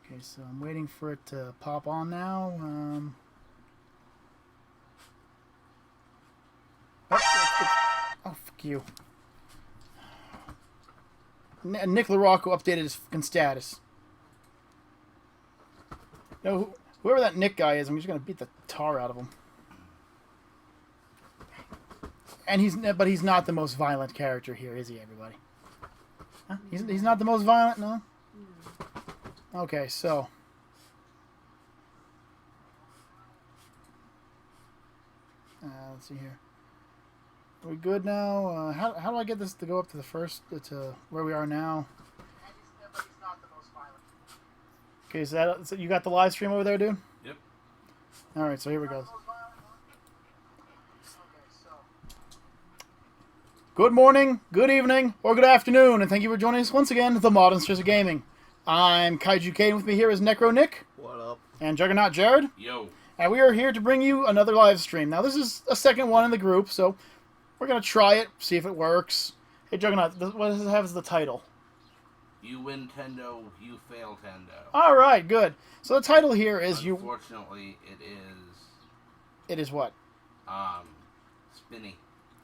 Okay, so I'm waiting for it to pop on now. Oh, fuck you. Nick LaRocco updated his fucking status. No, whoever that Nick guy is, I'm just gonna beat the tar out of him. And but he's not the most violent character here, is he, everybody? Huh? He's not the most violent, no? Okay, so. Let's see here. Are we good now? How do I get this to go up to the first, to where we are now? But he's not the most violent. Okay, so you got the live stream over there, dude? Yep. Alright, so here we go. Good morning, good evening, or good afternoon, and thank you for joining us once again at the Modern Streets of Gaming. I'm KaijuK, and with me here is Necro Nick. What up? And Juggernaut Jared. Yo. And we are here to bring you another live stream. Now, this is a second one in the group, so we're going to try it, see if it works. Hey, Juggernaut, what does it have as the title? You Wintendo, you Failtendo. Alright, good. So the title here is Unfortunately, it is... It is what? Spinny.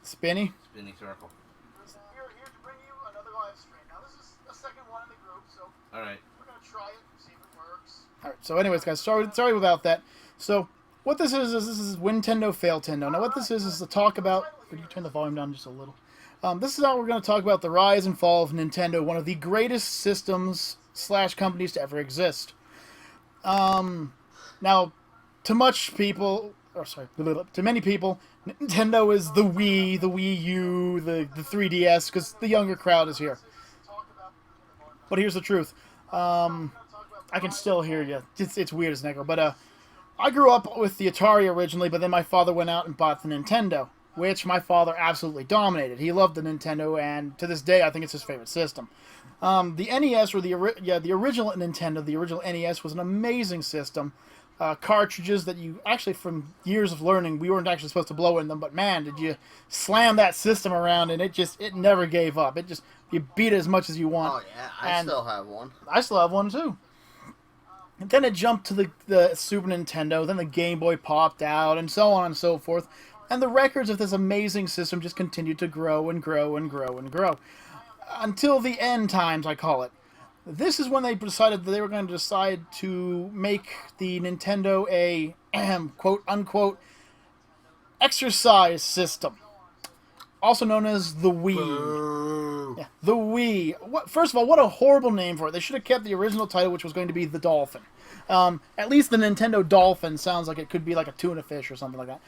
Spinny? Spinny circle. We're here to bring you another live stream. Now, this is a second one in the group, so Alright. we're going to try it, see if it works. Alright, so anyways, guys, sorry about that. So, what this is this is Wintendo Failtendo. Now, what this is to talk about... Could you turn the volume down just a little? This is how we're going to talk about the rise and fall of Nintendo, one of the greatest systems / companies to ever exist. Now, to many people, Nintendo is the Wii, the Wii U, the 3DS, because the younger crowd is here. But here's the truth. I can still hear you. It's weird as an echo. But I grew up with the Atari originally, but then my father went out and bought the Nintendo, which my father absolutely dominated. He loved the Nintendo, and to this day, I think it's his favorite system. The NES, or the original Nintendo, the original NES, was an amazing system. Cartridges that you actually, from years of learning, we weren't actually supposed to blow in them, but man, did you slam that system around, and it never gave up. You beat it as much as you want. Oh yeah, I still have one. I still have one too. And then it jumped to the Super Nintendo, then the Game Boy popped out, and so on and so forth. And the records of this amazing system just continued to grow and grow and grow and grow. Until the end times, I call it. This is when they decided that they were going to decide to make the Nintendo a quote-unquote exercise system. Also known as the Wii. Yeah, the Wii. First of all, what a horrible name for it. They should have kept the original title, which was going to be the Dolphin. At least the Nintendo Dolphin sounds like it could be like a tuna fish or something like that.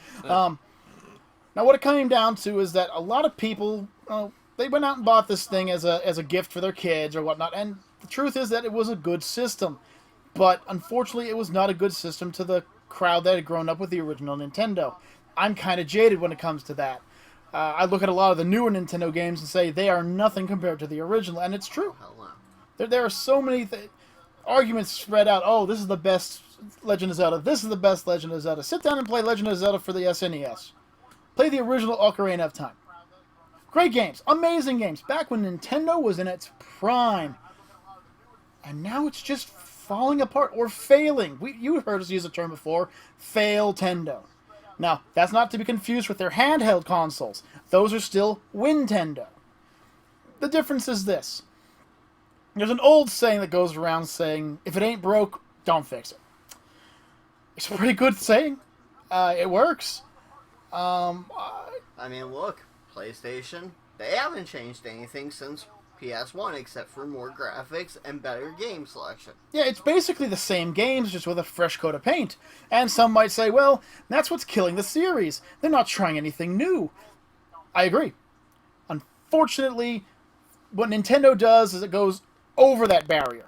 Now, what it came down to is that a lot of people, they went out and bought this thing as a gift for their kids or whatnot, and the truth is that it was a good system. But unfortunately, it was not a good system to the crowd that had grown up with the original Nintendo. I'm kind of jaded when it comes to that. I look at a lot of the newer Nintendo games and say they are nothing compared to the original, and it's true. There are so many arguments spread out. Oh, this is the best Legend of Zelda. This is the best Legend of Zelda. Sit down and play Legend of Zelda for the SNES. Play the original Ocarina of Time. Great games. Amazing games. Back when Nintendo was in its prime. And now it's just falling apart or failing. You heard us use the term before. Failtendo. Now, that's not to be confused with their handheld consoles. Those are still Wintendo. The difference is this. There's an old saying that goes around saying, if it ain't broke, don't fix it. It's a pretty good saying. It works. I mean, look, PlayStation, they haven't changed anything since PS1 except for more graphics and better game selection. Yeah, it's basically the same games, just with a fresh coat of paint. And some might say, well, that's what's killing the series. They're not trying anything new. I agree. Unfortunately, what Nintendo does is it goes over that barrier.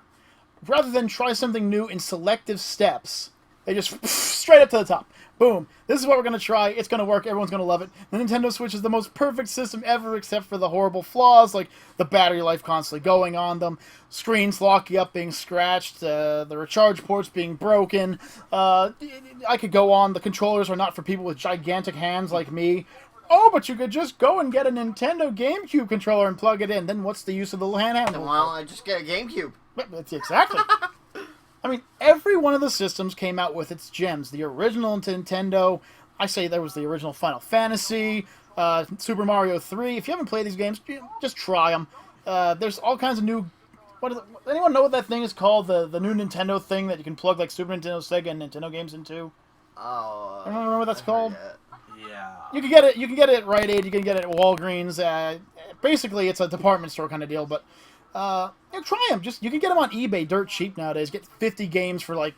Rather than try something new in selective steps, they just straight up to the top. Boom. This is what we're going to try. It's going to work. Everyone's going to love it. The Nintendo Switch is the most perfect system ever, except for the horrible flaws, like the battery life constantly going on them, screens locking up, being scratched, the recharge ports being broken. I could go on. The controllers are not for people with gigantic hands like me. Oh, but you could just go and get a Nintendo GameCube controller and plug it in. Then what's the use of the handheld? Then why don't I just get a GameCube? That's exactly. I mean, every one of the systems came out with its gems. The original Nintendo, I say there was the original Final Fantasy, Super Mario 3. If you haven't played these games, just try them. There's all kinds of new... anyone know what that thing is called? The new Nintendo thing that you can plug like Super Nintendo, Sega, and Nintendo games into? Oh, I don't remember what that's called. Yeah. You can get it. You can get it at Rite Aid. You can get it at Walgreens. Basically, it's a department store kind of deal. But try them. You can get them on eBay dirt cheap nowadays. Get 50 games for like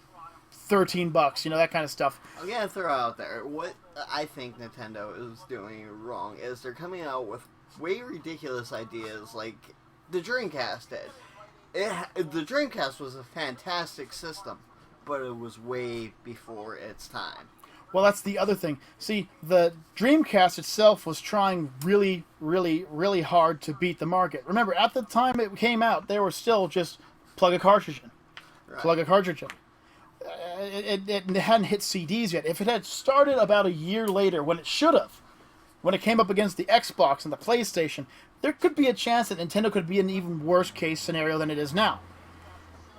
$13. You know, that kind of stuff. I'm gonna throw out there what I think Nintendo is doing wrong is they're coming out with way ridiculous ideas like the Dreamcast did. The Dreamcast was a fantastic system, but it was way before its time. Well, that's the other thing. See, the Dreamcast itself was trying really, really, really hard to beat the market. Remember, at the time it came out, they were still just plug a cartridge in. Right. Plug a cartridge in. It hadn't hit CDs yet. If it had started about a year later, when it should have, when it came up against the Xbox and the PlayStation, there could be a chance that Nintendo could be an even worse case scenario than it is now.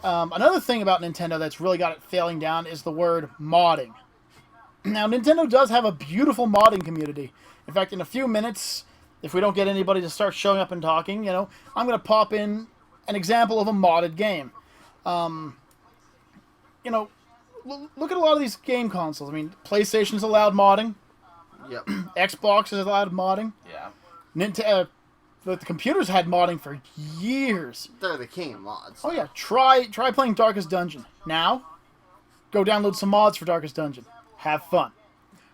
Another thing about Nintendo that's really got it failing down is the word modding. Now, Nintendo does have a beautiful modding community. In fact, in a few minutes, if we don't get anybody to start showing up and talking, I'm going to pop in an example of a modded game. Look at a lot of these game consoles. I mean, PlayStation's allowed modding. Yep. Xbox is allowed modding. Yeah. The computers had modding for years. They're the king of mods. Oh yeah, try playing Darkest Dungeon. Now, go download some mods for Darkest Dungeon. Have fun.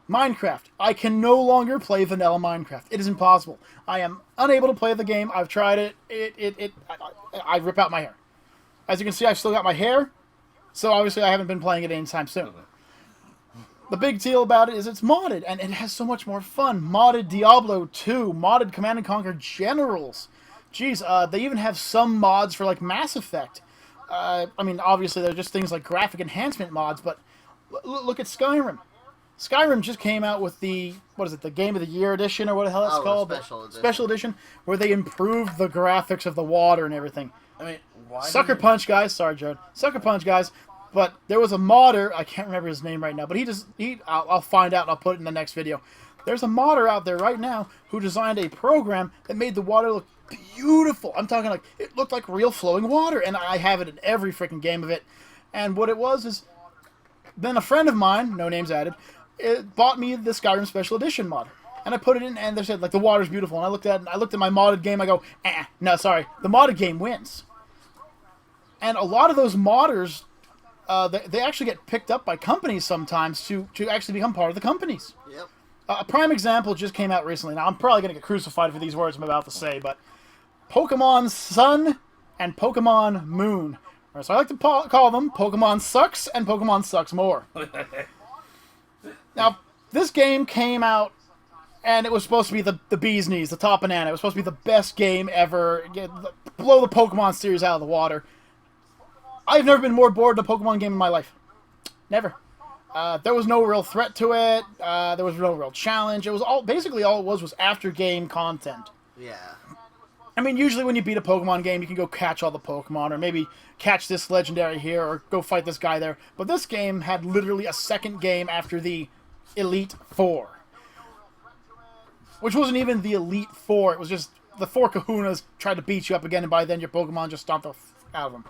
Minecraft. I can no longer play vanilla Minecraft. It is impossible. I am unable to play the game. I've tried it. I rip out my hair. As you can see, I've still got my hair, so obviously I haven't been playing it anytime soon. The big deal about it is it's modded, and it has so much more fun. Modded Diablo 2, modded Command & Conquer Generals. Jeez, they even have some mods for, like, Mass Effect. I mean, obviously they're just things like graphic enhancement mods, but look at Skyrim. Skyrim just came out with the Game of the Year edition, or what the hell it's called? Special edition, where they improved the graphics of the water and everything. I mean, why? Sucker Punch guys, sorry, Jared. Sucker Punch guys. But there was a modder, I can't remember his name right now, but I'll find out and I'll put it in the next video. There's a modder out there right now who designed a program that made the water look beautiful. I'm talking like, it looked like real flowing water, and I have it in every freaking game of it. And what it was is, then a friend of mine, no names added, bought me the Skyrim Special Edition mod. And I put it in, and they said, like, the water's beautiful. And I looked at my modded game, I go, no, sorry, the modded game wins. And a lot of those modders, they actually get picked up by companies sometimes to actually become part of the companies. Yep. A prime example just came out recently. Now, I'm probably going to get crucified for these words I'm about to say, but Pokemon Sun and Pokemon Moon. Or so I like to call them Pokemon Sucks and Pokemon Sucks More. Now, this game came out, and it was supposed to be the bee's knees, the top banana. It was supposed to be the best game ever. Blow the Pokemon series out of the water. I've never been more bored in a Pokemon game in my life. Never. There was no real threat to it. There was no real challenge. It was basically all it was after game content. Yeah. I mean, usually when you beat a Pokemon game, you can go catch all the Pokemon, or maybe catch this legendary here, or go fight this guy there. But this game had literally a second game after the Elite Four. Which wasn't even the Elite Four. It was just the four kahunas tried to beat you up again, and by then your Pokemon just stomped the f out of them.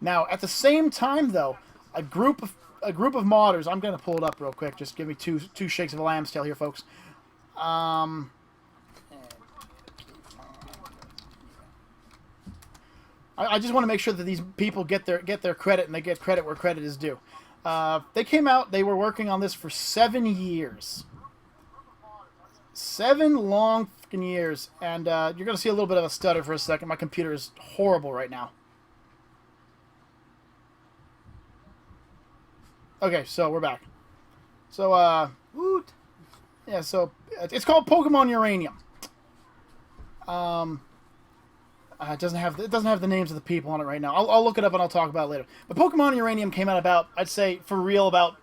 Now, at the same time, though, a group of modders. I'm gonna pull it up real quick. Just give me two shakes of a lamb's tail here, folks. I just want to make sure that these people get their credit, and they get credit where credit is due. They came out. They were working on this for 7 years. 7 long fucking years, and you're gonna see a little bit of a stutter for a second. My computer is horrible right now. Okay, so we're back. So, Woot. Yeah, so it's called Pokemon Uranium. It doesn't have the names of the people on it right now. I'll look it up and I'll talk about it later. But Pokemon Uranium came out about, I'd say, for real, about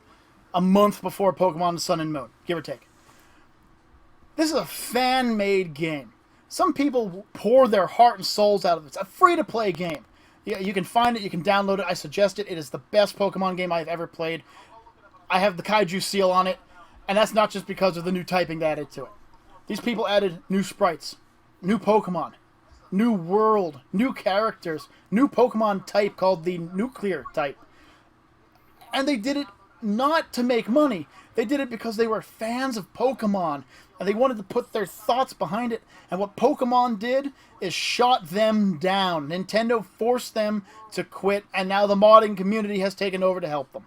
a month before Pokemon Sun and Moon, give or take. This is a fan-made game. Some people pour their heart and souls out of it. It's a free-to-play game. Yeah, you can find it. You can download it. I suggest it. It is the best Pokemon game I've ever played. I have the KaijuK seal on it, and that's not just because of the new typing they added to it. These people added new sprites, new Pokemon, new world, new characters, new Pokemon type called the Nuclear type. And they did it not to make money. They did it because they were fans of Pokemon, and they wanted to put their thoughts behind it. And what Pokemon did is shot them down. Nintendo forced them to quit, and now the modding community has taken over to help them.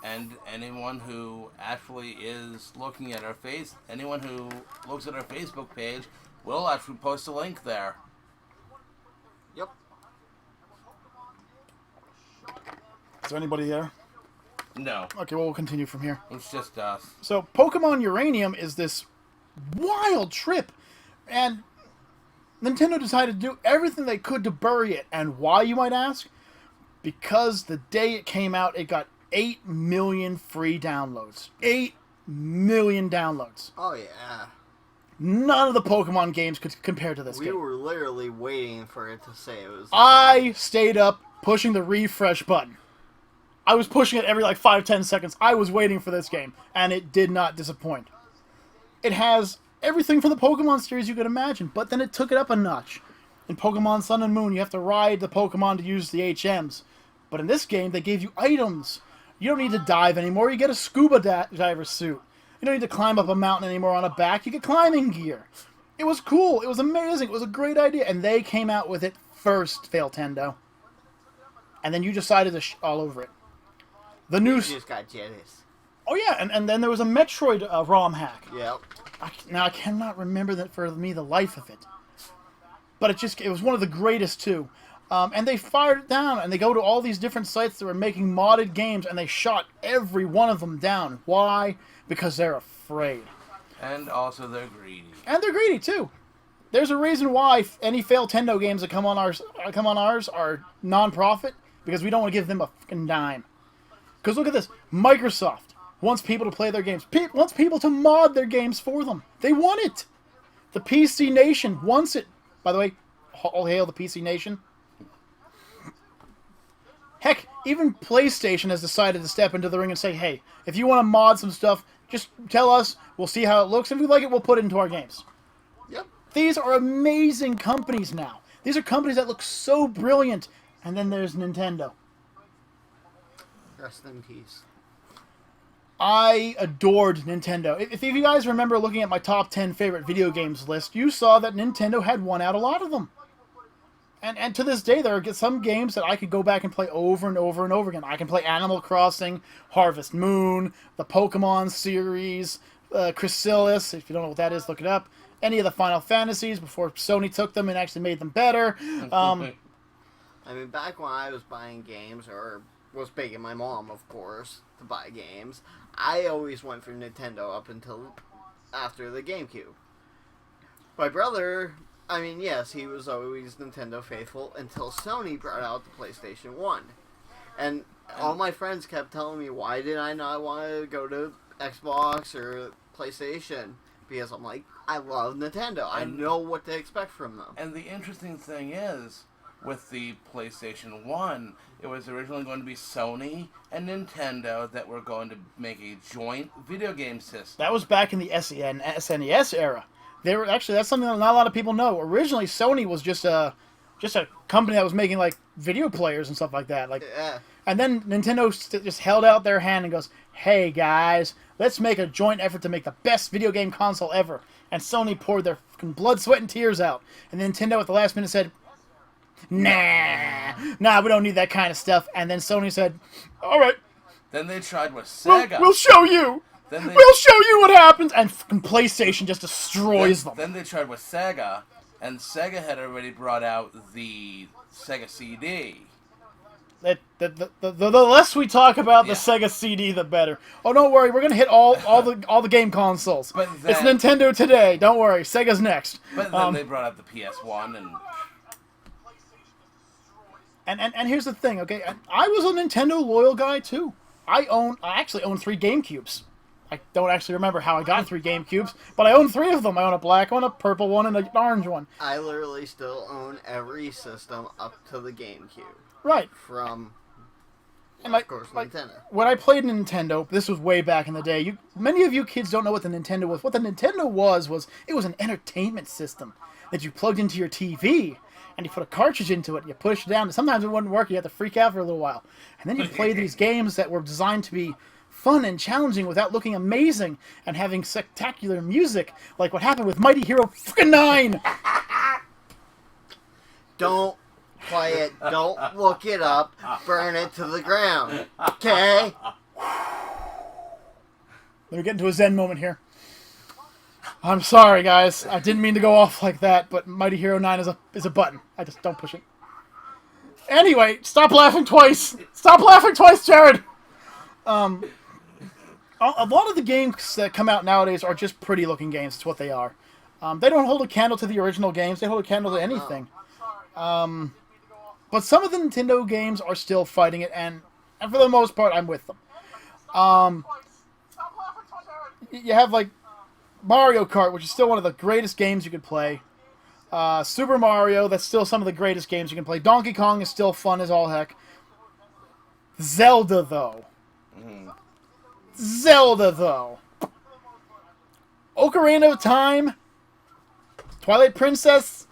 And anyone who actually is looking at anyone who looks at our Facebook page will actually post a link there. Yep. Is there anybody there? No. Okay, well, we'll continue from here. It's just us. So, Pokemon Uranium is this wild trip, and Nintendo decided to do everything they could to bury it. And why, you might ask? Because the day it came out, it got 8 million free downloads. 8 million downloads. Oh, yeah. None of the Pokemon games could compare to this game. We were literally waiting for it to say it was... I stayed up pushing the refresh button. I was pushing it every 5-10 seconds. I was waiting for this game, and it did not disappoint. It has everything from the Pokemon series you could imagine, but then it took it up a notch. In Pokemon Sun and Moon, you have to ride the Pokemon to use the HMs. But in this game, they gave you items. You don't need to dive anymore. You get a scuba diver suit. You don't need to climb up a mountain anymore on a back. You get climbing gear. It was cool. It was amazing. It was a great idea. And they came out with it first, Failtendo. And then you decided to all over it. The new... You just got jealous. Oh, yeah. And then there was a Metroid ROM hack. Yep. Now, I cannot remember that for me the life of it. But it was one of the greatest, too. And they fired it down, and they go to all these different sites that were making modded games, and they shot every one of them down. Why? Because they're afraid. And also they're greedy. And they're greedy, too. There's a reason why any Failtendo games that come on ours are non-profit, because we don't want to give them a fucking dime. Because look at this. Microsoft wants people to play their games. Wants people to mod their games for them. They want it. The PC Nation wants it. By the way, all hail the PC Nation. Heck, even PlayStation has decided to step into the ring and say, hey, if you want to mod some stuff, just tell us. We'll see how it looks. If we like it, we'll put it into our games. Yep. These are amazing companies now. These are companies that look so brilliant. And then there's Nintendo. Rest in peace. I adored Nintendo. If you guys remember looking at my top 10 favorite video games list, you saw that Nintendo had won out a lot of them. And to this day, there are some games that I could go back and play over and over and over again. I can play Animal Crossing, Harvest Moon, the Pokemon series, Chrysalis. If you don't know what that is, look it up. Any of the Final Fantasies before Sony took them and actually made them better. I mean, back when I was buying games, or was begging my mom, of course, to buy games, I always went for Nintendo up until after the GameCube. My brother, I mean, yes, he was always Nintendo faithful until Sony brought out the PlayStation 1. And all my friends kept telling me, why did I not want to go to Xbox or PlayStation? Because I'm like, I love Nintendo. I know what to expect from them. And the interesting thing is, with the PlayStation 1, it was originally going to be Sony and Nintendo that were going to make a joint video game system. That was back in the SNES era. They were actually, that's something that not a lot of people know. Originally, Sony was just a company that was making video players and stuff like that. Yeah. And then Nintendo just held out their hand and goes, "Hey guys, let's make a joint effort to make the best video game console ever." And Sony poured their fucking blood, sweat, and tears out. And Nintendo at the last minute said, Nah, we don't need that kind of stuff. And then Sony said, all right. Then they tried with Sega. We'll show you. We'll show you what happens. And fucking PlayStation just destroys them. Then they tried with Sega, and Sega had already brought out the Sega CD. The less we talk about the Sega CD, the better. Oh, don't worry, we're gonna hit all the game consoles. But then, it's Nintendo today. Don't worry, Sega's next. But then they brought out the PS1 And here's the thing, okay? I was a Nintendo loyal guy too. I actually own 3 GameCubes. I don't actually remember how I got 3 GameCubes, but I own 3 of them. I own a black one, a purple one, and an orange one. I literally still own every system up to the GameCube. Right. From, and of course, Nintendo. When I played Nintendo, this was way back in the day. Many of you kids don't know what the Nintendo was. What the Nintendo was it was an entertainment system that you plugged into your TV, and you put a cartridge into it, and you push it down, and sometimes it wouldn't work, you had to freak out for a little while. And then you play these games that were designed to be fun and challenging without looking amazing and having spectacular music, like what happened with Mighty Hero 9! Don't play it, don't look it up, burn it to the ground, okay? Let me get into a Zen moment here. I'm sorry, guys. I didn't mean to go off like that, but Mighty Hero 9 is a button. I just don't push it. Anyway, stop laughing twice! Stop laughing twice, Jared! A lot of the games that come out nowadays are just pretty-looking games. It's what they are. They don't hold a candle to the original games. They hold a candle to anything. But some of the Nintendo games are still fighting it, and for the most part, I'm with them. You have, like, Mario Kart, which is still one of the greatest games you could play. Super Mario, that's still some of the greatest games you can play. Donkey Kong is still fun as all heck. Zelda, though. Ocarina of Time. Twilight Princess.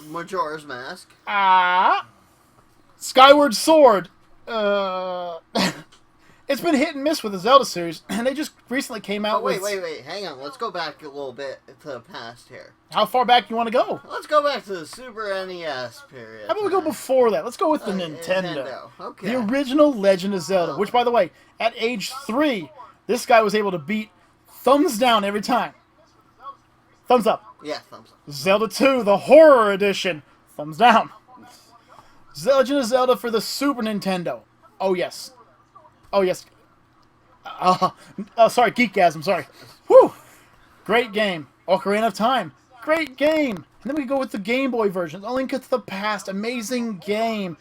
Majora's Mask. Skyward Sword. It's been hit and miss with the Zelda series, and they just recently came out with... Wait, hang on. Let's go back a little bit to the past here. How far back do you want to go? Let's go back to the Super NES period. How about we go before that? Let's go with the Nintendo. Okay. The original Legend of Zelda, which, by the way, at age 3, this guy was able to beat thumbs down every time. Thumbs up. Yeah, thumbs up. Zelda 2, the Horror Edition. Thumbs down. Legend of Zelda for the Super Nintendo. Oh, yes. Oh, yes. Sorry, Geekgasm, sorry. Whew! Great game. Ocarina of Time. Great game. And then we go with the Game Boy version. A Link to the Past. Amazing game.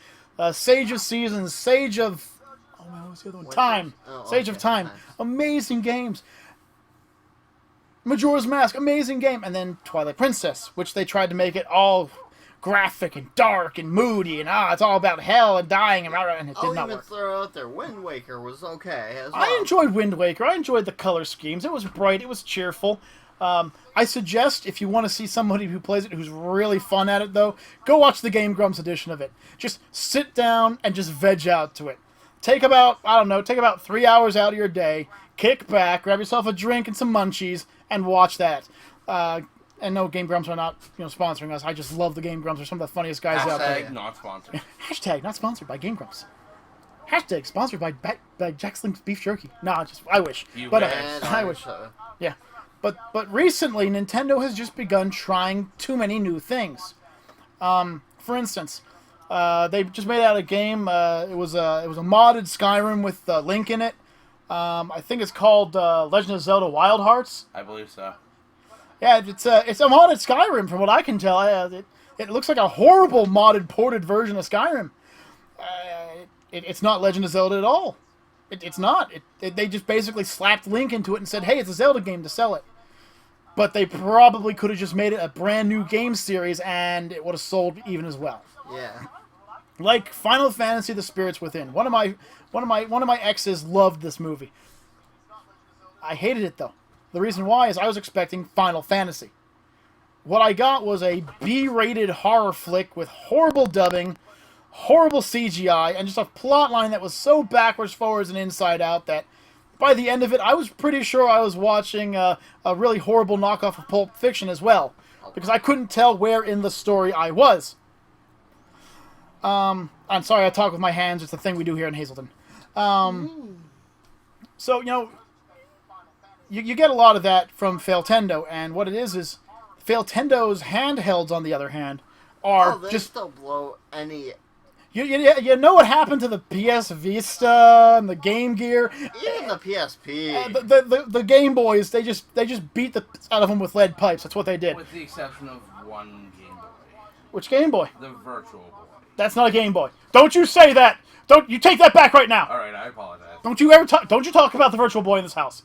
Sage of Seasons. Sage of... Oh, man, what was the other one? Time. Sage of Time. Nice. Amazing games. Majora's Mask. Amazing game. And then Twilight Princess, which they tried to make it all graphic and dark and moody and it's all about hell and dying and it did not work. Throw out there, Wind Waker was okay as well. I enjoyed Wind Waker. I enjoyed the color schemes. It was bright. It was cheerful. I suggest if you want to see somebody who plays it who's really fun at it, though, go watch the Game Grumps edition of it. Just sit down and just veg out to it. Take about 3 hours out of your day, kick back, grab yourself a drink and some munchies, and watch that. And no, Game Grumps are not, sponsoring us. I just love the Game Grumps. They're some of the funniest guys out there. Hashtag not sponsored. Hashtag not sponsored by Game Grumps. Hashtag sponsored by Jack Slink's Beef Jerky. Nah, I wish. I wish. Yeah. But recently, Nintendo has just begun trying too many new things. For instance, they just made out a game. It was a modded Skyrim with Link in it. I think it's called Legend of Zelda Wild Hearts. I believe so. Yeah, it's a modded Skyrim from what I can tell. It looks like a horrible modded ported version of Skyrim. It's not Legend of Zelda at all. It's not. They just basically slapped Link into it and said, hey, it's a Zelda game to sell it. But they probably could have just made it a brand new game series and it would have sold even as well. Yeah. Like Final Fantasy: The Spirits Within. One of my exes loved this movie. I hated it though. The reason why is I was expecting Final Fantasy. What I got was a B-rated horror flick with horrible dubbing, horrible CGI, and just a plot line that was so backwards, forwards, and inside out that by the end of it, I was pretty sure I was watching a really horrible knockoff of Pulp Fiction as well, because I couldn't tell where in the story I was. I'm sorry, I talk with my hands. It's a thing we do here in Hazleton. So, you get a lot of that from Failtendo, and what it is Failtendo's handhelds, on the other hand, are they just... still blow any... You know what happened to the PS Vista and the Game Gear? Even the PSP. The Game Boys, they just beat the out of them with lead pipes. That's what they did. With the exception of one Game Boy. Which Game Boy? The Virtual Boy. That's not a Game Boy. Don't you say that. Don't you take that back right now. All right, I apologize. Don't you ever don't you talk about the Virtual Boy in this house.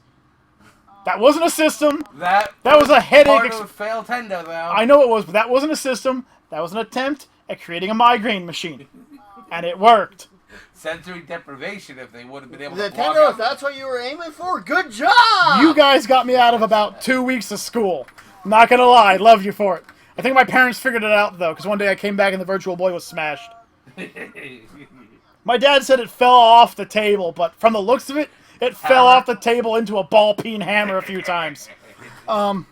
That wasn't a system. That was a headache. Part of Failtendo, though. I know it was, but that wasn't a system. That was an attempt at creating a migraine machine, and it worked. Sensory deprivation. If they would have been able to. Nintendo, if that's what you were aiming for, good job. You guys got me out of about 2 weeks of school. Not gonna lie, love you for it. I think my parents figured it out though, because one day I came back and the Virtual Boy was smashed. My dad said it fell off the table, but from the looks of it, it fell off the table into a ball-peen hammer a few times. But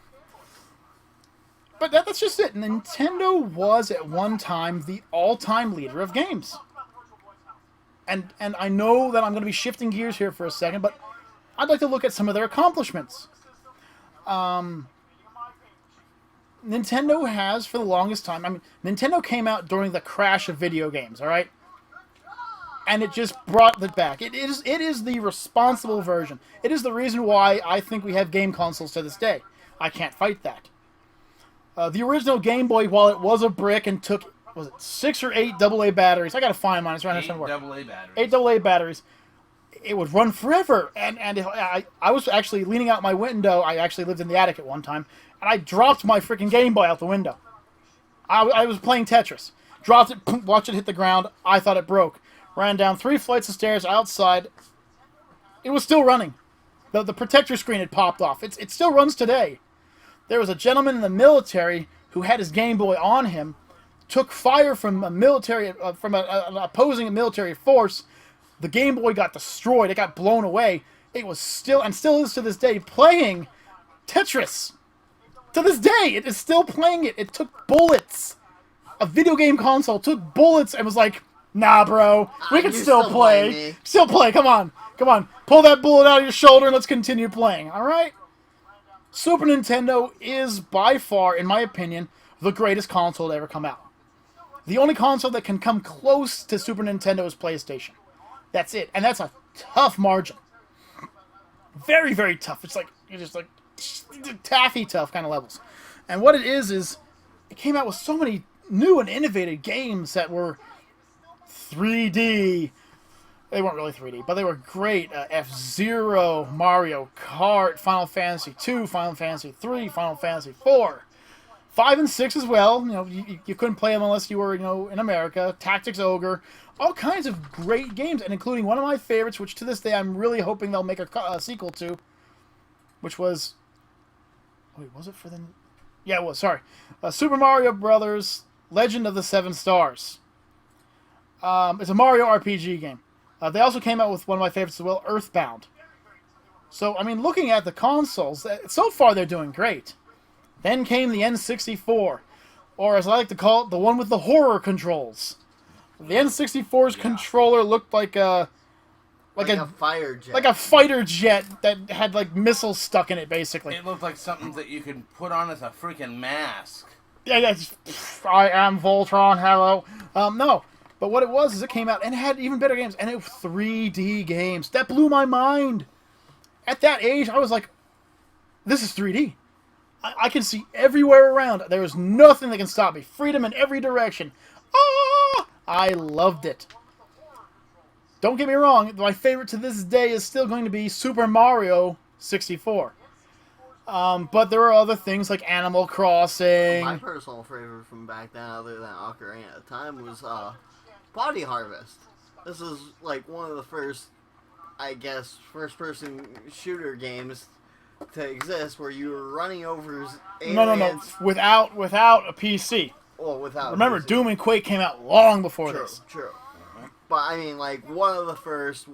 that's just it. Nintendo was at one time the all-time leader of games. And I know that I'm going to be shifting gears here for a second, but I'd like to look at some of their accomplishments. Nintendo has, for the longest time... I mean, Nintendo came out during the crash of video games, alright? And it just brought it back. It is the responsible version. It is the reason why I think we have game consoles to this day. I can't fight that. The original Game Boy, while it was a brick and took, was it 6 or 8 AA batteries? I gotta find mine. It's around 8 AA batteries. 8 AA batteries. It would run forever. And I was actually leaning out my window. I actually lived in the attic at one time. And I dropped my freaking Game Boy out the window. I was playing Tetris. Dropped it, watched it hit the ground. I thought it broke. Ran down 3 flights of stairs outside. It was still running. The protector screen had popped off. It still runs today. There was a gentleman in the military who had his Game Boy on him, took fire from a military, from an opposing military force. The Game Boy got destroyed. It got blown away. It was still, and still is to this day, playing Tetris. To this day, it is still playing it. It took bullets. A video game console took bullets and was like, nah, bro. We can still play. Still play. Come on. Come on. Pull that bullet out of your shoulder and let's continue playing. All right? Super Nintendo is by far, in my opinion, the greatest console to ever come out. The only console that can come close to Super Nintendo is PlayStation. That's it. And that's a tough margin. Very, very tough. It's like, you're just like, taffy tough kind of levels. And what it is it came out with so many new and innovative games that were 3D. They weren't really 3D, but they were great. F-Zero, Mario Kart, Final Fantasy 2, Final Fantasy 3, Final Fantasy 4. 5 and 6 as well. You know, you couldn't play them unless you were, in America. Tactics Ogre. All kinds of great games, and including one of my favorites, which to this day I'm really hoping they'll make a sequel to, which was... Wait, was it for the... Yeah, it was, sorry. Super Mario Brothers Legend of the Seven Stars. It's a Mario RPG game. They also came out with one of my favorites as well, Earthbound. So, I mean, looking at the consoles, so far they're doing great. Then came the N64, or as I like to call it, the one with the horror controls. The N64's controller looked like a fire jet. Like a fighter jet that had like missiles stuck in it, basically. It looked like something that you could put on as a freaking mask. Yeah, I am Voltron, hello. No. But what it was is it came out and it had even better games. And it was 3D games. That blew my mind. At that age, I was like, this is 3D. I can see everywhere around. There is nothing that can stop me. Freedom in every direction. Ah! I loved it. Don't get me wrong. My favorite to this day is still going to be Super Mario 64. But there are other things like Animal Crossing. My personal favorite from back then, other than Ocarina at the time, was Body Harvest. This is like one of the first, I guess, first-person shooter games to exist where you were running over aliens. No. Without a PC. Well, without. Remember, a PC. Doom and Quake came out long before True, this. True. But I mean, like one of the first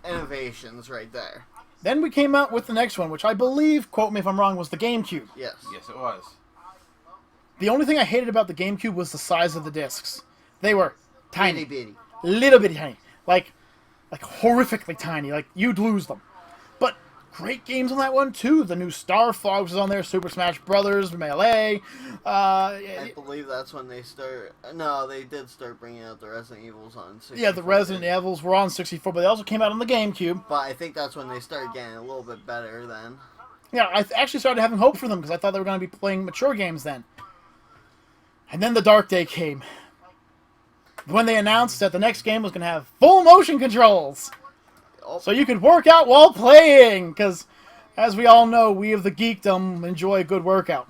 innovations right there. Then we came out with the next one, which I believe, quote me if I'm wrong, was the GameCube. Yes. Yes, it was. The only thing I hated about the GameCube was the size of the discs. They were tiny. Itty bitty. Little bit tiny. Like horrifically tiny. Like, you'd lose them. But great games on that one, too. The new Star Fox was on there. Super Smash Brothers, Melee. I believe that's when they start... No, they did start bringing out the Resident Evils on 64. Yeah, the Resident Evils were on 64, but they also came out on the GameCube. But I think that's when they started getting a little bit better then. Yeah, I actually started having hope for them because I thought they were going to be playing mature games then. And then the dark day came. When they announced that the next game was going to have full motion controls. Oh. So you could work out while playing. Because, as we all know, we of the geekdom enjoy a good workout.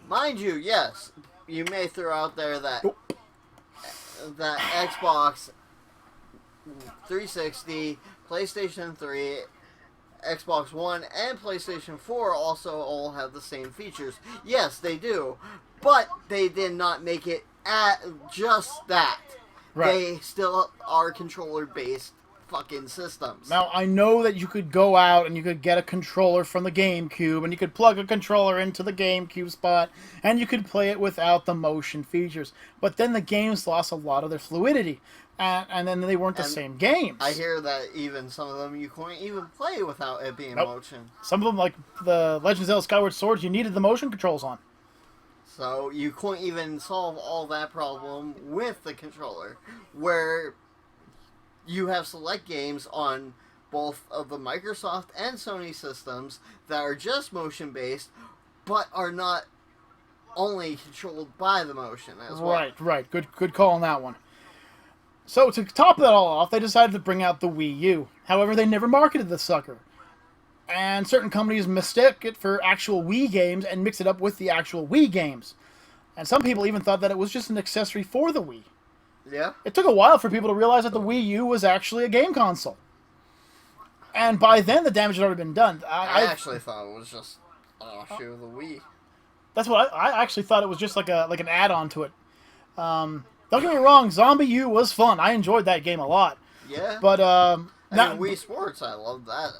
Mind you, yes, you may throw out there that that Xbox 360, PlayStation 3, Xbox One, and PlayStation 4 also all have the same features. Yes, they do. But they did not make it at just that. Right. They still are controller-based fucking systems. Now, I know that you could go out and you could get a controller from the GameCube, and you could plug a controller into the GameCube spot, and you could play it without the motion features. But then the games lost a lot of their fluidity, and then they weren't the same games. I hear that even some of them you can't even play without it being motion. Some of them, like the Legend of Zelda Skyward Sword, you needed the motion controls on. So you couldn't even solve all that problem with the controller, where you have select games on both of the Microsoft and Sony systems that are just motion-based, but are not only controlled by the motion as well. Right. Good call on that one. So to top that all off, they decided to bring out the Wii U. However, they never marketed the sucker. And certain companies mistake it for actual Wii games and mix it up with the actual Wii games. And some people even thought that it was just an accessory for the Wii. Yeah. It took a while for people to realize that the Wii U was actually a game console. And by then, the damage had already been done. I actually thought it was just an offshoot of the Wii. That's what I actually thought it was just like an add-on to it. Don't get me wrong, Zombie U was fun. I enjoyed that game a lot. Yeah. But Wii Sports, I love that.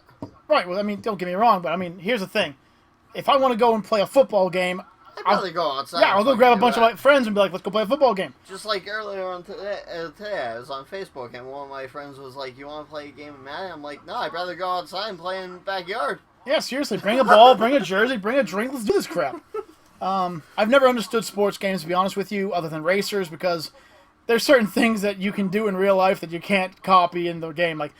Right. Well, I mean, don't get me wrong, but I mean, here's the thing: if I want to go and play a football game, I'd rather go outside. Yeah, I'll go grab a bunch of my friends and be like, "Let's go play a football game." Just like earlier on today, I was on Facebook and one of my friends was like, "You want to play a game of Madden?" I'm like, "No, I'd rather go outside and play in the backyard." Yeah, seriously, bring a ball, bring a jersey, bring a drink. Let's do this crap. I've never understood sports games, to be honest with you, other than racers, because there's certain things that you can do in real life that you can't copy in the game. Like,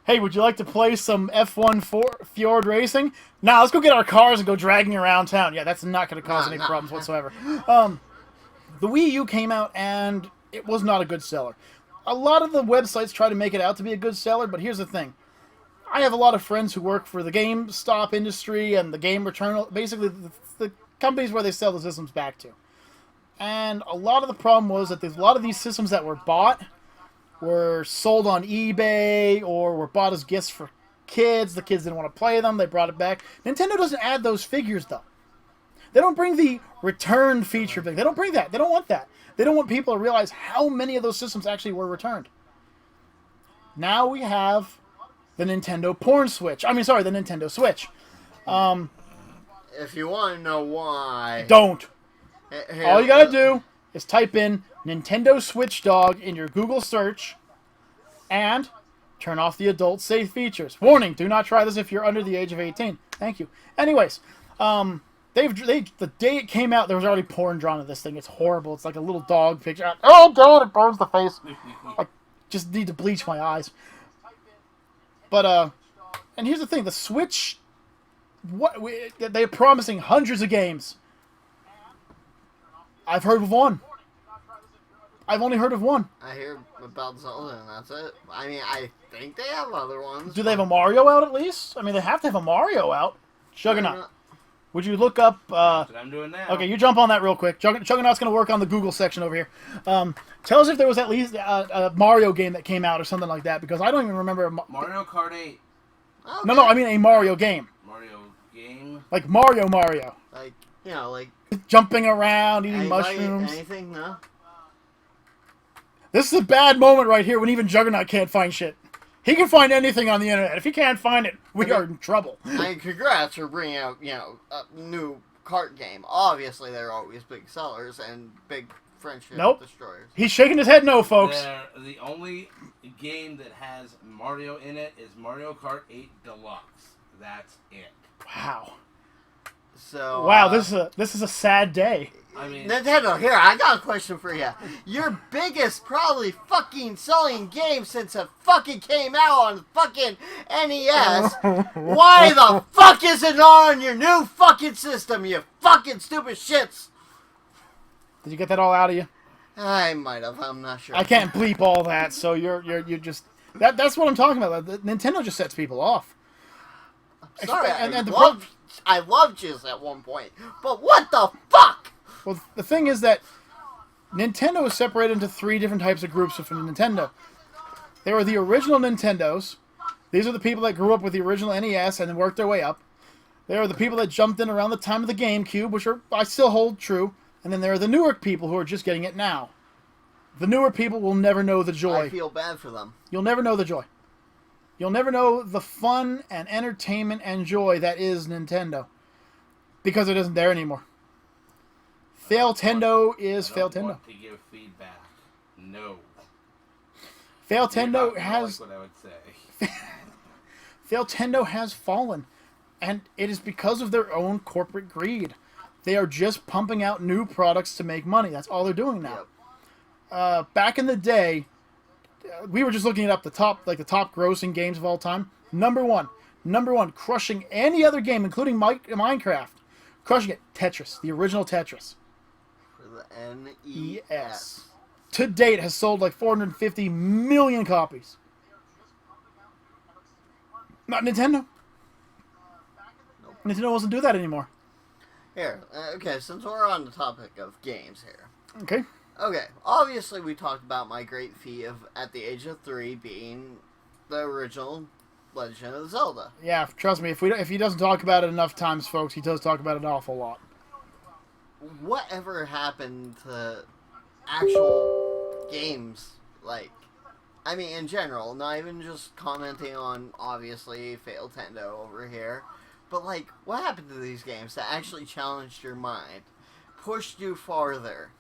hey, would you like to play some F1 Fjord racing? Nah, let's go get our cars and go dragging around town. Yeah, that's not going to cause any problems whatsoever. The Wii U came out, and it was not a good seller. A lot of the websites try to make it out to be a good seller, but here's the thing. I have a lot of friends who work for the GameStop industry and the Game Return, basically the companies where they sell the systems back to. And a lot of the problem was that there's a lot of these systems that were bought were sold on eBay or were bought as gifts for kids. The kids didn't want to play them. They brought it back. Nintendo doesn't add those figures, though. They don't bring the return feature thing. They don't bring that. They don't want that. They don't want people to realize how many of those systems actually were returned. Now we have the Nintendo Porn Switch. I mean, sorry, the Nintendo Switch. If you want to know why... Don't. Here, All you gotta do is type in Nintendo Switch Dog in your Google search and turn off the adult safe features. Warning, do not try this if you're under the age of 18. Thank you. Anyways, the day it came out, there was already porn drawn to this thing. It's horrible. It's like a little dog picture. Oh god, it burns the face. I just need to bleach my eyes. But, and here's the thing, the Switch, they're promising hundreds of games. I've heard of one. I've only heard of one. I hear about Zelda and that's it. I mean, I think they have other ones. Do they have a Mario out at least? I mean, they have to have a Mario out. Juggernaut. Would you look up... That's what I'm doing now. Okay, you jump on that real quick. Juggernaut's going to work on the Google section over here. Tell us if there was at least a Mario game that came out or something like that, because I don't even remember... Mario Kart 8. Okay. No, I mean a Mario game. Mario game? Like Mario. Like, you know, like... Jumping around, eating mushrooms. Anything, no? This is a bad moment right here when even Juggernaut can't find shit. He can find anything on the internet. If he can't find it, we are in trouble. I mean, congrats for bringing out, you know, a new kart game. Obviously, they're always big sellers and big friendship destroyers. He's shaking his head no, folks. The only game that has Mario in it is Mario Kart 8 Deluxe. That's it. Wow. So, wow, this is a sad day. I mean, Nintendo, here, I got a question for you. Your biggest, probably fucking selling game since it fucking came out on fucking NES. Why the fuck is it not on your new fucking system, you fucking stupid shits? Did you get that all out of you? I might have. I'm not sure. I can't bleep all that, so you're just that's what I'm talking about. Nintendo just sets people off. Sorry, And I loved Jizz at one point, but what the fuck? Well, the thing is that Nintendo is separated into 3 different types of groups within Nintendo. There are the original Nintendos. These are the people that grew up with the original NES and then worked their way up. There are the people that jumped in around the time of the GameCube, which I still hold true. And then there are the newer people who are just getting it now. The newer people will never know the joy. I feel bad for them. You'll never know the joy. You'll never know the fun and entertainment and joy that is Nintendo. Because it isn't there anymore. Failtendo is Failtendo. I don't want to give feedback. No. Failtendo has... Like what I would say. Failtendo has fallen. And it is because of their own corporate greed. They are just pumping out new products to make money. That's all they're doing now. Yep. Back in the day, we were just looking up the top grossing games of all time. Number one, crushing any other game, including Minecraft, crushing it. Tetris, the original Tetris. For the NES. To date, has sold like 450 million copies. Not Nintendo. Nope. Nintendo doesn't do that anymore. Here, okay, since we're on the topic of games here. Okay. Okay, obviously we talked about my great feat of, at the age of 3, being the original Legend of Zelda. Yeah, trust me, if he doesn't talk about it enough times, folks, he does talk about it an awful lot. Whatever happened to actual games, like, I mean, in general, not even just commenting on, obviously, Failtendo over here, but, like, what happened to these games that actually challenged your mind, pushed you farther?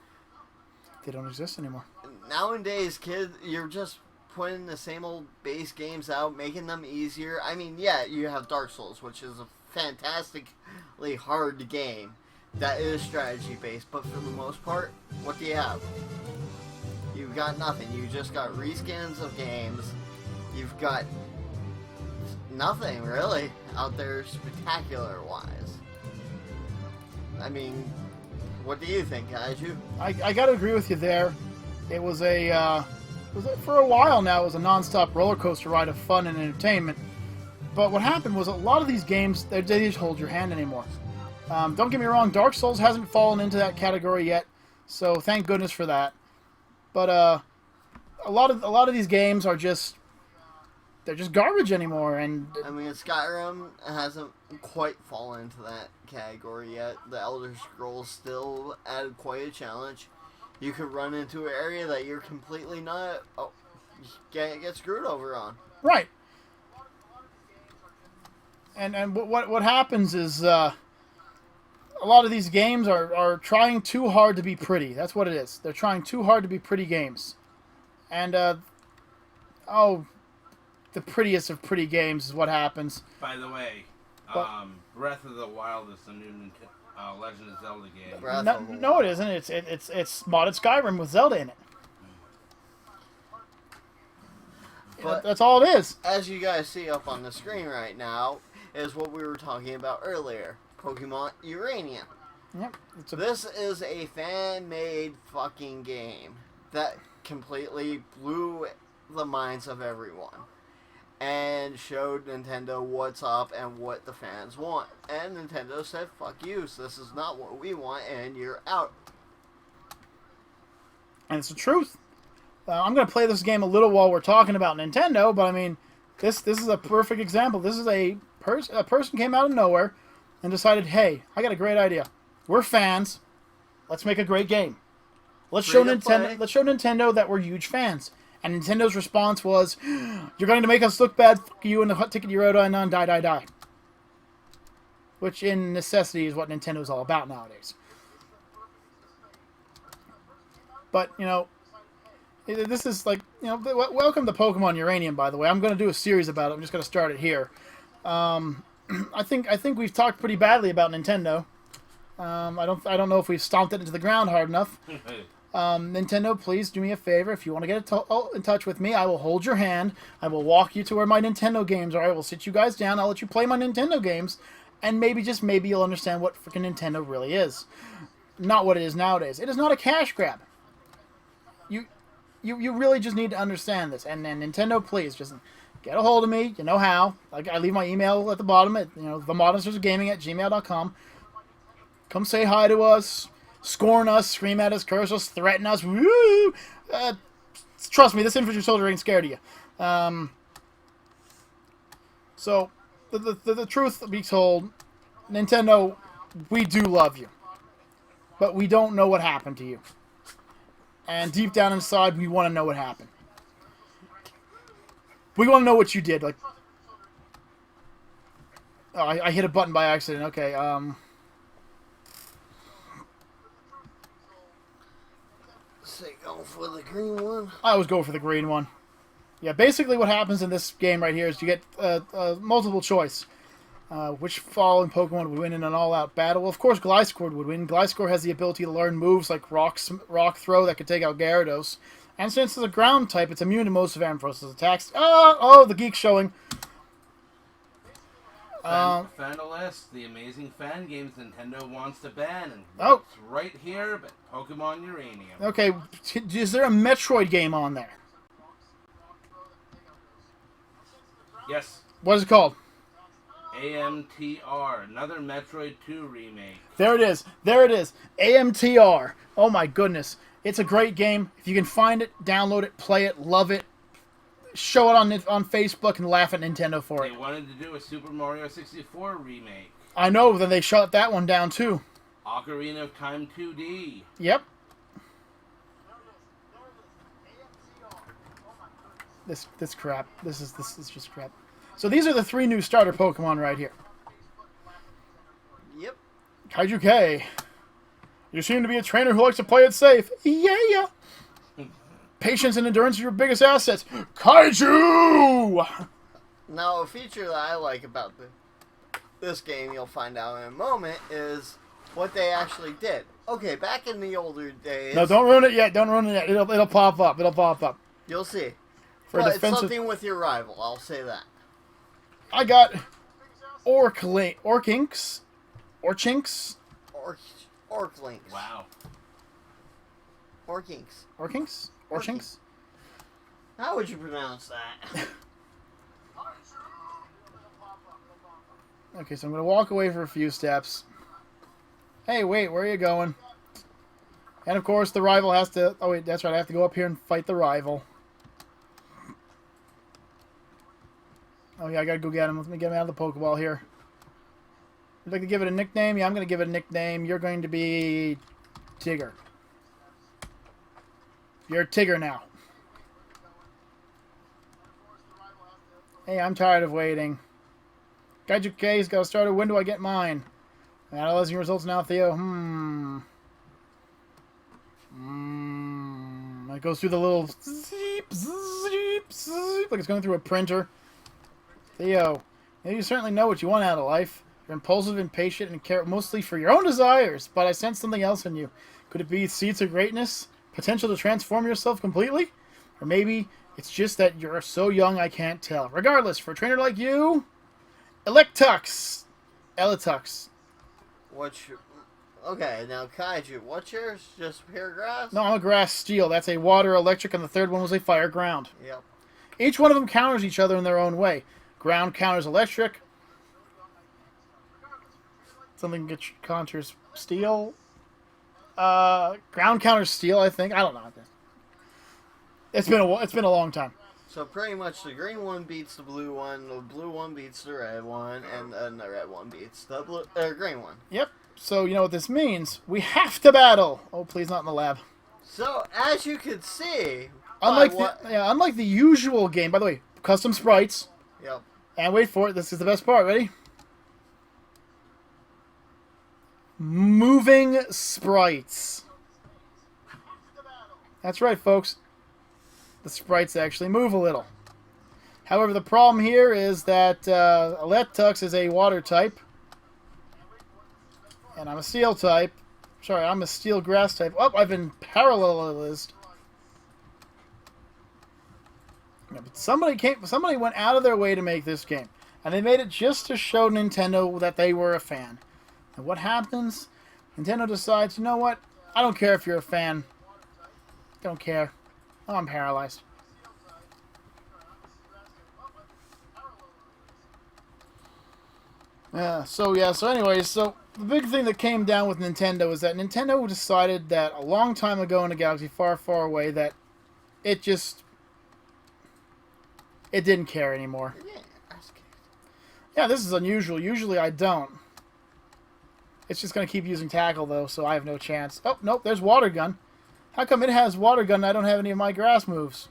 They don't exist anymore. Nowadays, kids, you're just putting the same old base games out, making them easier. I mean, yeah, you have Dark Souls, which is a fantastically hard game that is strategy-based, but for the most part, what do you have? You've got nothing. You just got reskins of games. You've got nothing, really, out there spectacular-wise. I mean, what do you think, KaijuK? I got to agree with you there. It was for a while now, it was a non-stop roller coaster ride of fun and entertainment. But what happened was a lot of these games, they just hold your hand anymore. Don't get me wrong, Dark Souls hasn't fallen into that category yet, so thank goodness for that. But a lot of these games are just garbage anymore. And I mean, Skyrim hasn't quite fallen into that category yet. The Elder Scrolls still added quite a challenge. You could run into an area that you're completely not get screwed over on. Right. And what happens is a lot of these games are trying too hard to be pretty. That's what it is. They're trying too hard to be pretty games. And the prettiest of pretty games is what happens. By the way, Breath of the Wild is the new Legend of Zelda game. No, it isn't. It's modded Skyrim with Zelda in it. But that's all it is. As you guys see up on the screen right now, is what we were talking about earlier. Pokemon Uranium. Yep. This is a fan-made fucking game that completely blew the minds of everyone and showed Nintendo what's up and what the fans want. And Nintendo said, fuck you, so this is not what we want, and you're out. And it's the truth. I'm going to play this game a little while we're talking about Nintendo, but I mean, this is a perfect example. This is a person came out of nowhere and decided, hey, I got a great idea. We're fans. Let's make a great game. Let's show Nintendo that we're huge fans. And Nintendo's response was, you're going to make us look bad, fuck you, and the hot ticket you wrote on, die. Which, in necessity, is what Nintendo's all about nowadays. But, you know, this is like, you know, welcome to Pokemon Uranium, by the way. I'm going to do a series about it. I'm just going to start it here. I think we've talked pretty badly about Nintendo. I don't know if we've stomped it into the ground hard enough. Nintendo, please do me a favor. If you want to get in touch with me, I will hold your hand. I will walk you to where my Nintendo games are. I will sit you guys down. I'll let you play my Nintendo games. And maybe, just maybe, you'll understand what freaking Nintendo really is. not what it is nowadays. It is not a cash grab. You really just need to understand this. And Nintendo, please just get a hold of me. You know how. Like, I leave my email at the bottom at themodernsourceofgaming@gmail.com. Come say hi to us, scorn us, scream at us, curse us, threaten us. Woo! Trust me, this infantry soldier ain't scared of you. So, the truth be told, Nintendo, we do love you. But we don't know what happened to you. And deep down inside, we want to know what happened. We want to know what you did. Like, oh, I hit a button by accident. Okay, Say go for the green one. I always go for the green one. Yeah, basically what happens in this game right here is you get multiple choice. Which following Pokemon would win in an all-out battle? Well, of course, Gliscor would win. Gliscor has the ability to learn moves like Rock Throw that could take out Gyarados. And since it's a ground type, it's immune to most of Amphrosa's attacks. Oh, the geek showing. Fantalist, the amazing fan games Nintendo wants to ban. And it's right here, but Pokemon Uranium. Okay, is there a Metroid game on there? Yes. What is it called? AMTR, another Metroid 2 remake. There it is. There it is. AMTR. Oh my goodness. It's a great game. If you can find it, download it, play it, love it. Show it on Facebook and laugh at Nintendo for it. They wanted to do a Super Mario 64 remake. I know, then they shut that one down too. Ocarina of Time 2D. Yep. This crap. This is just crap. So these are the 3 new starter Pokemon right here. Yep. KaijuK. You seem to be a trainer who likes to play it safe. Yeah. Patience and endurance are your biggest assets. Kaiju! Now, a feature that I like about this game, you'll find out in a moment, is what they actually did. Okay, back in the older days... No, don't ruin it yet. Don't ruin it yet. It'll pop up. It'll pop up. You'll see. For But it's something with your rival, I'll say that. I got Orchinks. Orclinks. Wow. Orchinks? How would you pronounce that? Okay, so I'm going to walk away for a few steps. Hey, wait, where are you going? And of course, the rival has to... Oh, wait, that's right. I have to go up here and fight the rival. Oh, yeah, I gotta go get him. Let me get him out of the Pokeball here. Would you like to give it a nickname? Yeah, I'm gonna give it a nickname. You're going to be... Tigger. You're Tigger now. Hey, I'm tired of waiting. KaijuK's got to start. When do I get mine? Analyzing results now, Theo. It goes through the little... Zeep, zeep, zeep, like it's going through a printer. Theo, you certainly know what you want out of life. You're impulsive, impatient, and care mostly for your own desires, but I sense something else in you. Could it be seeds of greatness? Potential to transform yourself completely? Or maybe it's just that you're so young I can't tell. Regardless, for a trainer like you, Electux. Okay, now Kaiju, what's yours? Just pure grass? No, I'm a grass steel. That's a water electric, and the third one was a fire ground. Yep. Each one of them counters each other in their own way. Ground counters electric. Something gets counters steel. Ground counters steel, I think. I don't know. It's been a long time. So pretty much the green one beats the blue one one beats the red one, and then the red one beats the green one. Yep. So you know what this means. We have to battle. Oh, please not in the lab. So as you can see, unlike the usual game. By the way, custom sprites. Yep. And wait for it. This is the best part. Ready? Moving sprites. That's right, folks. The sprites actually move a little. However, the problem here is that Electux is a water type. And I'm a steel type. Sorry, I'm a steel grass type. Oh, I've been parallelized. Yeah, but somebody went out of their way to make this game. And they made it just to show Nintendo that they were a fan. And what happens? Nintendo decides, you know what? I don't care if you're a fan. Don't care. Oh, I'm paralyzed. So anyways, so the big thing that came down with Nintendo is that Nintendo decided that a long time ago in a galaxy far, far away that it didn't care anymore. Yeah, this is unusual. Usually I don't. It's just going to keep using tackle, though, so I have no chance. Oh, nope, there's water gun. How come it has water gun and I don't have any of my grass moves?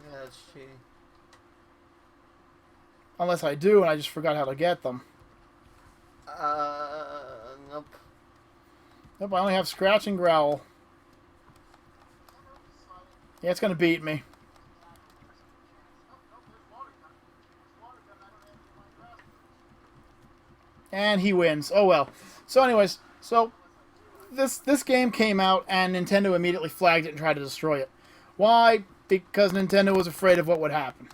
Yeah, that's cheating. Unless I do and I just forgot how to get them. Nope. Nope, I only have scratch and growl. Yeah, it's going to beat me. And he wins. Oh well. So anyways, this game came out and Nintendo immediately flagged it and tried to destroy it. Why? Because Nintendo was afraid of what would happen.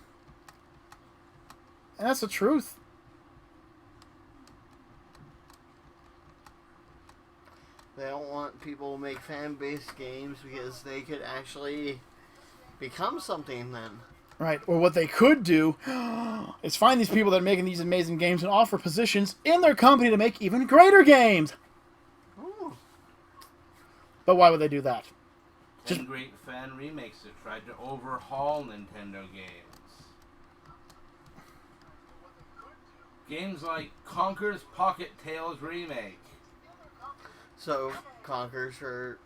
And that's the truth. They don't want people to make fan-based games because they could actually become something then. Right, or what they could do is find these people that are making these amazing games and offer positions in their company to make even greater games. Ooh. But why would they do that? And great fan remakes that tried to overhaul Nintendo games. Games like Conker's Pocket Tales Remake. So, Conker's for...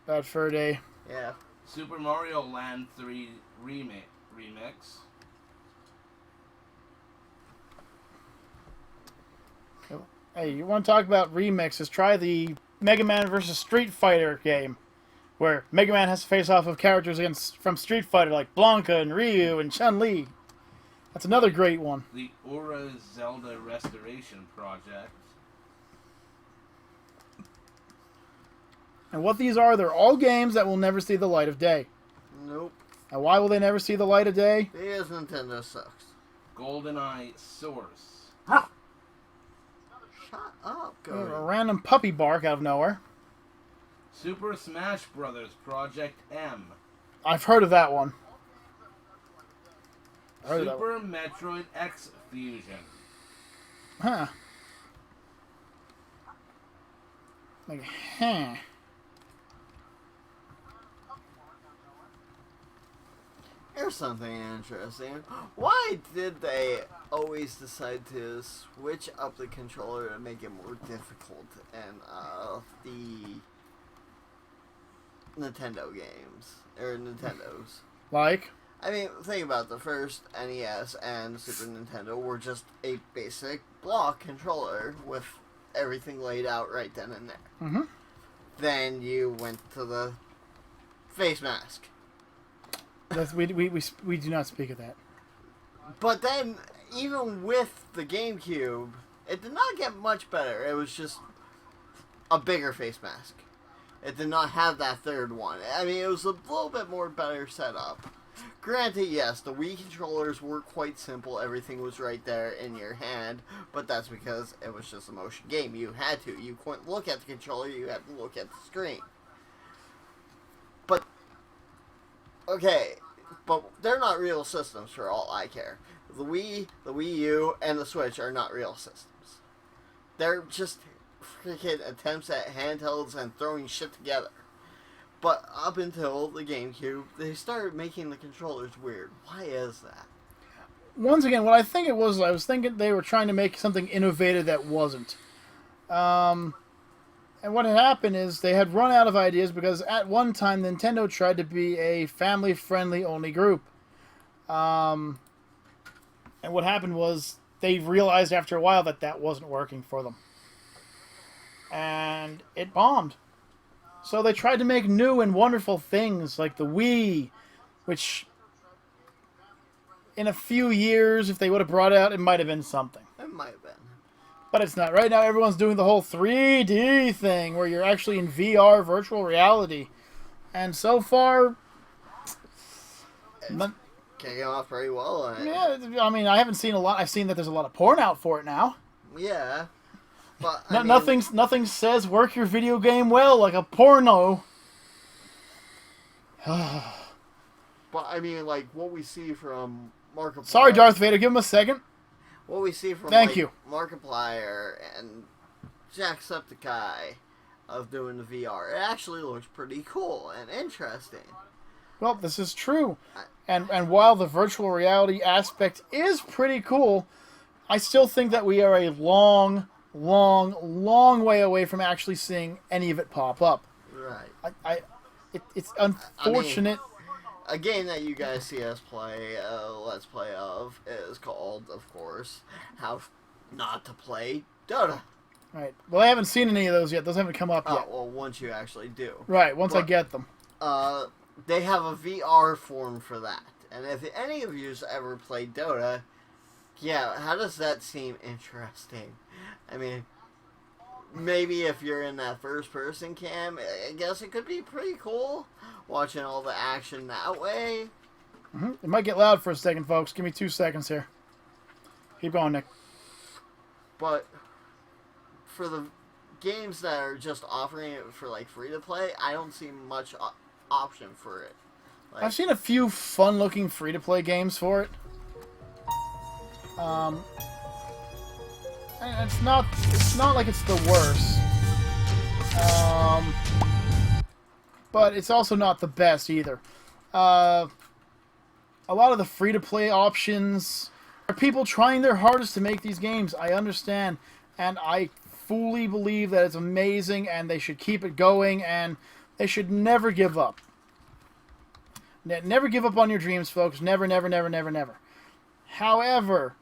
Bad Fur Day. yeah. Super Mario Land 3 Remix. Hey, you want to talk about remixes? Try the Mega Man vs. Street Fighter game, where Mega Man has to face off with characters from Street Fighter like Blanca and Ryu and Chun-Li. That's another great one. The Aura Zelda Restoration Project. And what these are, they're all games that will never see the light of day. Nope. And why will they never see the light of day? Because Nintendo sucks. GoldenEye Source. Shut up, A Cody. random puppy bark out of nowhere. Super Smash Bros. Project M. I've heard of that one. Heard of that one. Super Metroid X Fusion. Huh. Like, huh. Here's something interesting. Why did they always decide to switch up the controller to make it more difficult in the Nintendo games? Or Nintendos? Like? I mean, think about it. The first NES and Super Nintendo were just a basic block controller with everything laid out right then and there. Mm-hmm. Then you went to the face mask. We do not speak of that. But then, even with the GameCube, it did not get much better. It was just a bigger face mask. It did not have that third one. I mean, it was a little bit more better set up. Granted, yes, the Wii controllers were quite simple. Everything was right there in your hand. But that's because it was just a motion game. You had to. You couldn't look at the controller. You had to look at the screen. But okay, but they're not real systems for all I care. The Wii, the Wii U, and the Switch are not real systems. They're just freaking attempts at handhelds and throwing shit together. But up until the GameCube, they started making the controllers weird. Why is that? Once again, what I think it was, I was thinking they were trying to make something innovative that wasn't. And what had happened is they had run out of ideas because at one time Nintendo tried to be a family-friendly only group. And what happened was they realized after a while that that wasn't working for them. And it bombed. So they tried to make new and wonderful things like the Wii, which in a few years, if they would have brought it out, it might have been something. It might have been. But it's not. Right now, everyone's doing the whole 3D thing where you're actually in VR, virtual reality. And so far... Kicking off pretty well. Yeah, I mean, I haven't seen a lot. I've seen that there's a lot of porn out for it now. Yeah. But Nothing says work your video game well like a porno. But I mean, like what we see from Markiplier. Sorry, Darth Vader. Give him a second. What we see from Thank you. Markiplier and Jacksepticeye of doing the VR, it actually looks pretty cool and interesting. Well, this is true, and while the virtual reality aspect is pretty cool, I still think that we are a long way away from actually seeing any of it pop up. Right. It's unfortunate. A game that you guys see us play, Let's Play of, is called, of course, How Not to Play Dota. Right. Well, I haven't seen any of those yet. Those haven't come up yet. Well, once you actually do. Right, once I get them. They have a VR form for that. And if any of you's ever played Dota, yeah, how does that seem interesting? I mean, maybe if you're in that first-person cam, I guess it could be pretty cool, watching all the action that way. Mm-hmm. It might get loud for a second, folks. Give me 2 seconds here. Keep going, Nick. But for the games that are just offering it for, like, free-to-play, I don't see much option for it. Like, I've seen a few fun-looking free-to-play games for it. And it's not like it's the worst. But it's also not the best either. A lot of the free-to-play options are people trying their hardest to make these games. I understand, and I fully believe that it's amazing, and they should keep it going, and they should never give up. Never give up on your dreams, folks. Never, never, never, never, never. However,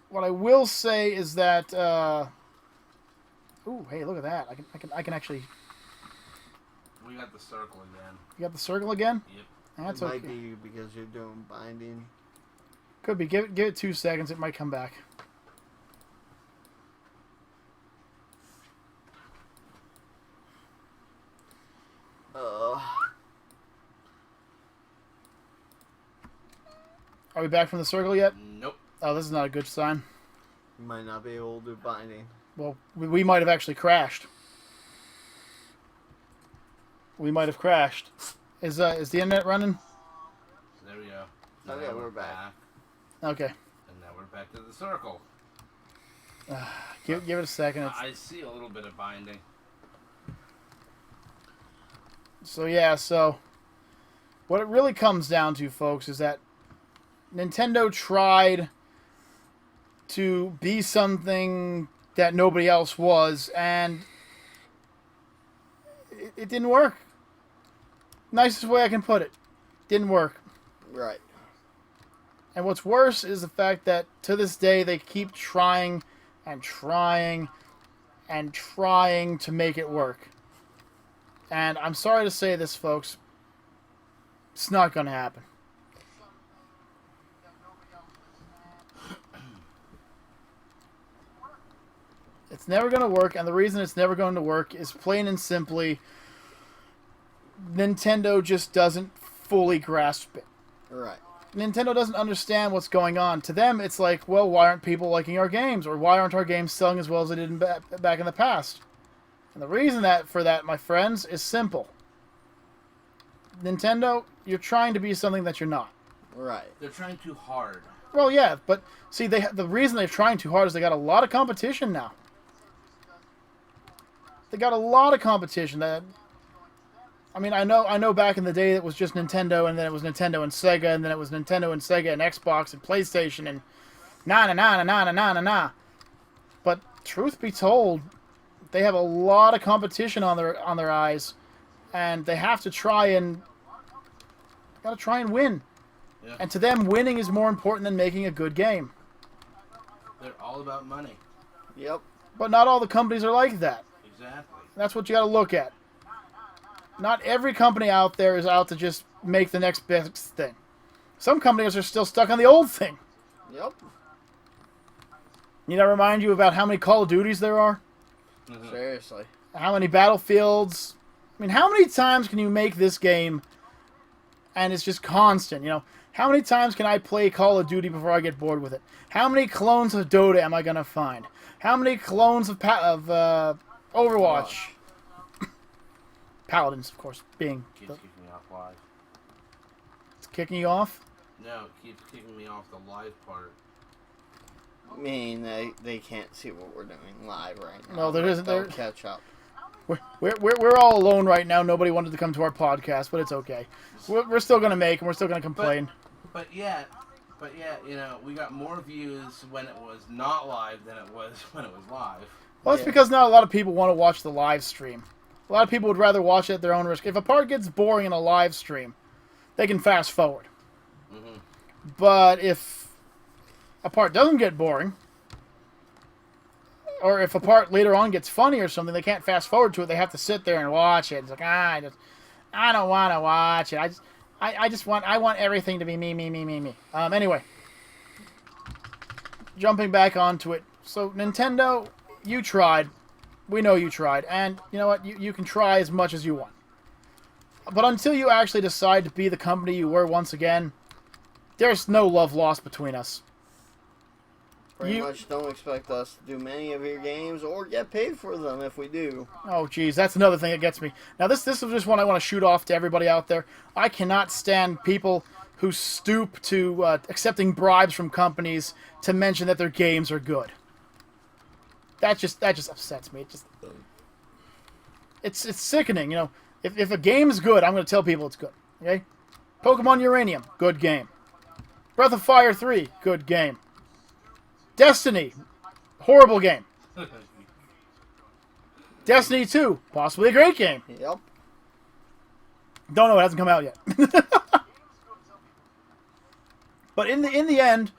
what I will say is that, ooh, hey, look at that! I can actually. We got the circle again. You got the circle again? Yep. That's it okay. might be because you're doing binding. Could be. Give it 2 seconds. It might come back. Are we back from the circle yet? Nope. Oh, this is not a good sign. You might not be able to do binding. Well, we might have actually crashed. We might have crashed. Is the internet running? There we go. Okay, Now we're back. Okay. And now we're back to the circle. Give it a second. I see a little bit of binding. So yeah, what it really comes down to, folks, is that Nintendo tried to be something that nobody else was, and it didn't work. Nicest way I can put it. Didn't work. Right. And what's worse is the fact that to this day they keep trying and trying and trying to make it work. And I'm sorry to say this, folks. It's not going to happen. It's never going to work, and the reason it's never going to work is plain and simply Nintendo just doesn't fully grasp it. Right. Nintendo doesn't understand what's going on. To them, it's like, well, why aren't people liking our games? Or why aren't our games selling as well as they did back in the past? And the reason for that, my friends, is simple. Nintendo, you're trying to be something that you're not. Right. They're trying too hard. Well, yeah, but see, the reason they're trying too hard is they got a lot of competition now. They got a lot of competition. I mean, I know back in the day it was just Nintendo, and then it was Nintendo and Sega, and then it was Nintendo and Sega and Xbox and PlayStation and na. But truth be told, they have a lot of competition on their eyes, and they have to try and win. Yeah. And to them, winning is more important than making a good game. They're all about money. Yep. But not all the companies are like that. Exactly. That's what you got to look at. Not every company out there is out to just make the next best thing. Some companies are still stuck on the old thing. Yep. Need I remind you about how many Call of Duties there are? Mm-hmm. Seriously. How many Battlefields? I mean, how many times can you make this game and it's just constant. You know, how many times can I play Call of Duty before I get bored with it? How many clones of Dota am I gonna find? How many clones of Overwatch? Paladins, of course, being. Keeps kicking me off live. It's kicking you off. No, it keeps kicking me off the live part. I mean, they can't see what we're doing live right now. No, there isn't. They'll There. catch up. We're all alone right now. Nobody wanted to come to our podcast, but it's okay. We're still gonna make, and we're still gonna complain. But yeah, you know, we got more views when it was not live than it was when it was live. Well, it's because now a lot of people want to watch the live stream. A lot of people would rather watch it at their own risk. If a part gets boring in a live stream, they can fast forward. Mm-hmm. But if a part doesn't get boring, or if a part later on gets funny or something, they can't fast forward to it. They have to sit there and watch it. It's like, I don't want to watch it. I want everything to be me. Anyway, jumping back onto it. So Nintendo, you tried. We know you tried, and you know what? You can try as much as you want. But until you actually decide to be the company you were once again, there's no love lost between us. Pretty much don't expect us to do many of your games or get paid for them if we do. Oh, geez, that's another thing that gets me. Now, this is just one I want to shoot off to everybody out there. I cannot stand people who stoop to accepting bribes from companies to mention that their games are good. That just upsets me. It's sickening, you know. If a game is good, I'm going to tell people it's good. Okay? Pokemon Uranium, good game. Breath of Fire 3, good game. Destiny, horrible game. Destiny 2, possibly a great game. Yep. Don't know, it hasn't come out yet. But in the end,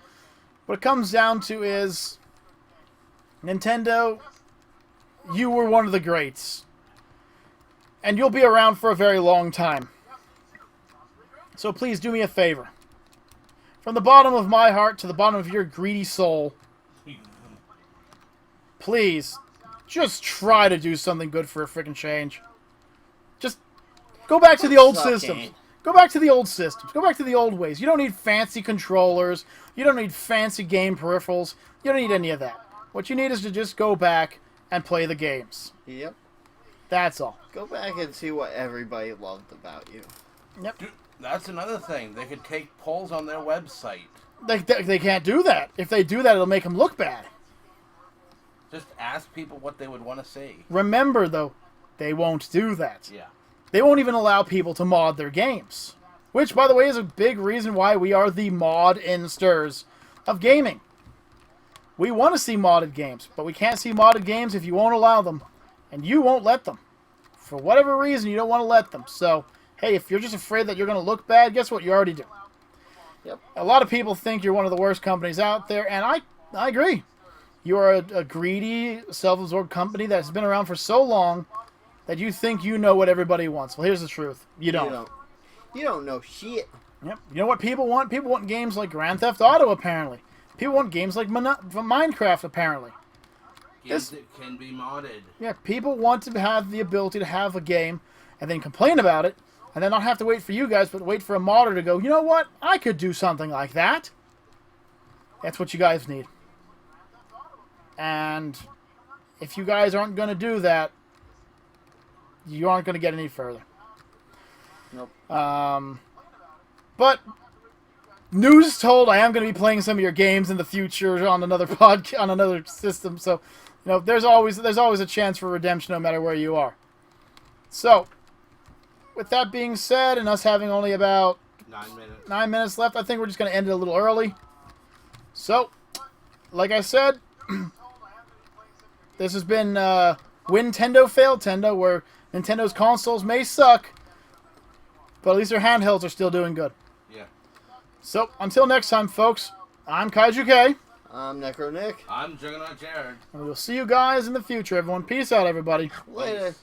what it comes down to is Nintendo, you were one of the greats. And you'll be around for a very long time. So please do me a favor. From the bottom of my heart to the bottom of your greedy soul, please, just try to do something good for a freaking change. Just go back to the old systems. Go back to the old systems. Go back to the old ways. You don't need fancy controllers. You don't need fancy game peripherals. You don't need any of that. What you need is to just go back and play the games. Yep. That's all. Go back and see what everybody loved about you. Yep. Dude, that's another thing. They could take polls on their website. They can't do that. If they do that, it'll make them look bad. Just ask people what they would want to see. Remember, though, they won't do that. Yeah. They won't even allow people to mod their games. Which, by the way, is a big reason why we are the mod-insters of gaming. We want to see modded games, but we can't see modded games if you won't allow them. And you won't let them. For whatever reason, you don't want to let them. So, hey, if you're just afraid that you're going to look bad, guess what? You already do. Yep. A lot of people think you're one of the worst companies out there, and I agree. You are a greedy, self-absorbed company that's been around for so long that you think you know what everybody wants. Well, here's the truth. You don't. You don't know shit. Yep. You know what people want? People want games like Grand Theft Auto, apparently. People want games like Minecraft, apparently. Games that can be modded. Yeah, people want to have the ability to have a game and then complain about it, and then not have to wait for you guys, but wait for a modder to go, you know what? I could do something like that. That's what you guys need. And if you guys aren't going to do that, you aren't going to get any further. Nope. But news is told I am going to be playing some of your games in the future on another on another system. So, you know, there's always a chance for redemption no matter where you are. So, with that being said, and us having only about 9 minutes left, I think we're just going to end it a little early. So, like I said, this has been Wintendo Failtendo, where Nintendo's consoles may suck, but at least their handhelds are still doing good. Yeah. So, until next time, folks, I'm KaijuK. I'm Necro Nick. I'm Juggernaut Jared. And we'll see you guys in the future, everyone. Peace out, everybody. Later.